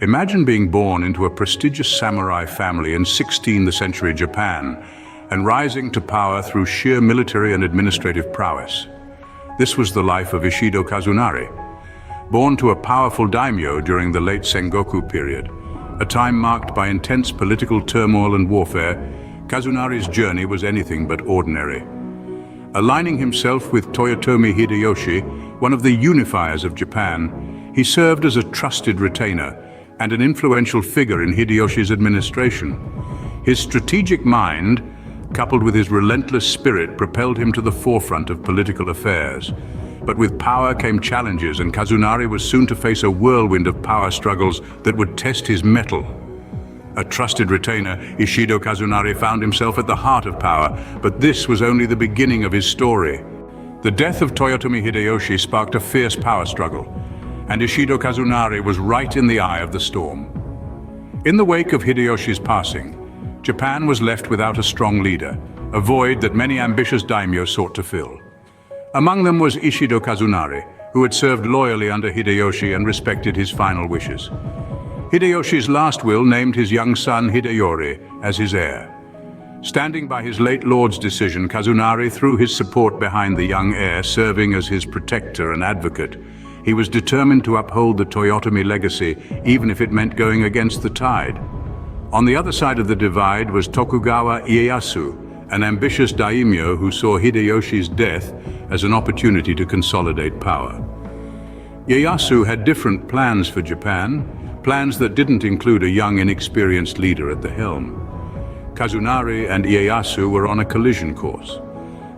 Imagine being born into a prestigious samurai family in 16th century Japan and rising to power through sheer military and administrative prowess. This was the life of Ishido Kazunari. Born to a powerful daimyo during the late Sengoku period, a time marked by intense political turmoil and warfare, Kazunari's journey was anything but ordinary. Aligning himself with Toyotomi Hideyoshi, one of the unifiers of Japan, he served as a trusted retainer and an influential figure in Hideyoshi's administration. His strategic mind, coupled with his relentless spirit, propelled him to the forefront of political affairs. But with power came challenges, and Kazunari was soon to face a whirlwind of power struggles that would test his mettle. A trusted retainer, Ishido Kazunari found himself at the heart of power, but this was only the beginning of his story. The death of Toyotomi Hideyoshi sparked a fierce power struggle, and Ishido Kazunari was right in the eye of the storm. In the wake of Hideyoshi's passing, Japan was left without a strong leader, a void that many ambitious daimyo sought to fill. Among them was Ishido Kazunari, who had served loyally under Hideyoshi and respected his final wishes. Hideyoshi's last will named his young son Hideyori as his heir. Standing by his late lord's decision, Kazunari threw his support behind the young heir, serving as his protector and advocate. He was determined to uphold the Toyotomi legacy, even if it meant going against the tide. On the other side of the divide was Tokugawa Ieyasu, an ambitious daimyo who saw Hideyoshi's death as an opportunity to consolidate power. Ieyasu had different plans for Japan, plans that didn't include a young, inexperienced leader at the helm. Kazunari and Ieyasu were on a collision course.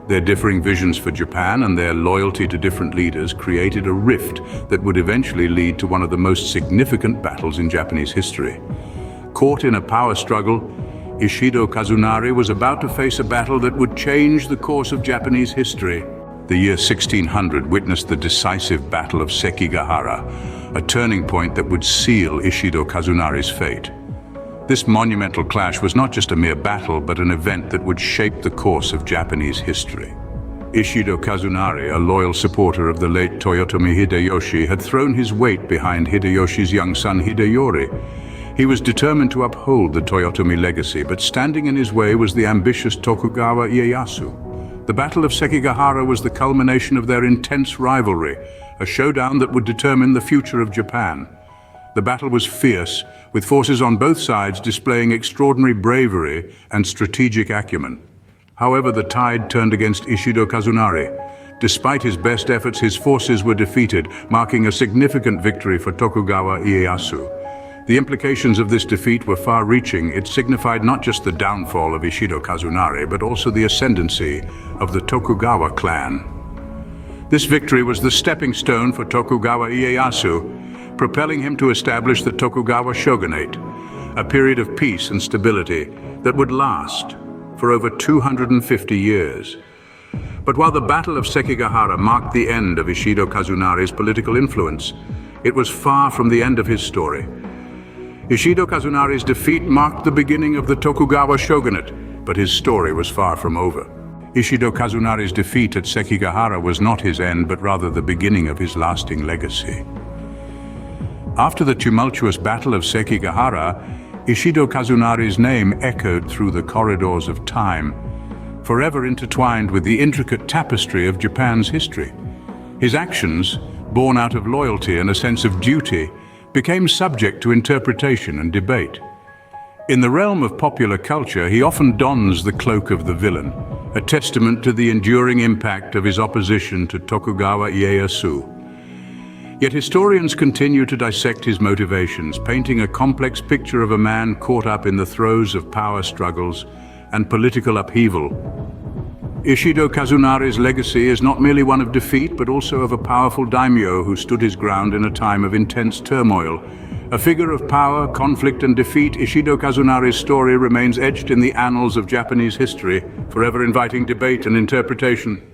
Their differing visions for Japan and their loyalty to different leaders created a rift that would eventually lead to one of the most significant battles in Japanese history. Caught in a power struggle, Ishido Kazunari was about to face a battle that would change the course of Japanese history. The year 1600 witnessed the decisive Battle of Sekigahara, a turning point that would seal Ishido Kazunari's fate. This monumental clash was not just a mere battle, but an event that would shape the course of Japanese history. Ishido Kazunari, a loyal supporter of the late Toyotomi Hideyoshi, had thrown his weight behind Hideyoshi's young son Hideyori. He was determined to uphold the Toyotomi legacy, but standing in his way was the ambitious Tokugawa Ieyasu. The Battle of Sekigahara was the culmination of their intense rivalry, a showdown that would determine the future of Japan. The battle was fierce, with forces on both sides displaying extraordinary bravery and strategic acumen. However, the tide turned against Ishido Kazunari. Despite his best efforts, his forces were defeated, marking a significant victory for Tokugawa Ieyasu. The implications of this defeat were far-reaching. It signified not just the downfall of Ishido Kazunari, but also the ascendancy of the Tokugawa clan. This victory was the stepping stone for Tokugawa Ieyasu, propelling him to establish the Tokugawa shogunate, a period of peace and stability that would last for over 250 years. But while the Battle of Sekigahara marked the end of Ishido Kazunari's political influence, it was far from the end of his story. Ishido Kazunari's defeat marked the beginning of the Tokugawa shogunate, but his story was far from over. Ishido Kazunari's defeat at Sekigahara was not his end, but rather the beginning of his lasting legacy. After the tumultuous Battle of Sekigahara, Ishido Kazunari's name echoed through the corridors of time, forever intertwined with the intricate tapestry of Japan's history. His actions, born out of loyalty and a sense of duty, became subject to interpretation and debate. In the realm of popular culture, he often dons the cloak of the villain, a testament to the enduring impact of his opposition to Tokugawa Ieyasu. Yet historians continue to dissect his motivations, painting a complex picture of a man caught up in the throes of power struggles and political upheaval. Ishido Kazunari's legacy is not merely one of defeat, but also of a powerful daimyo who stood his ground in a time of intense turmoil. A figure of power, conflict, and defeat, Ishido Kazunari's story remains etched in the annals of Japanese history, forever inviting debate and interpretation.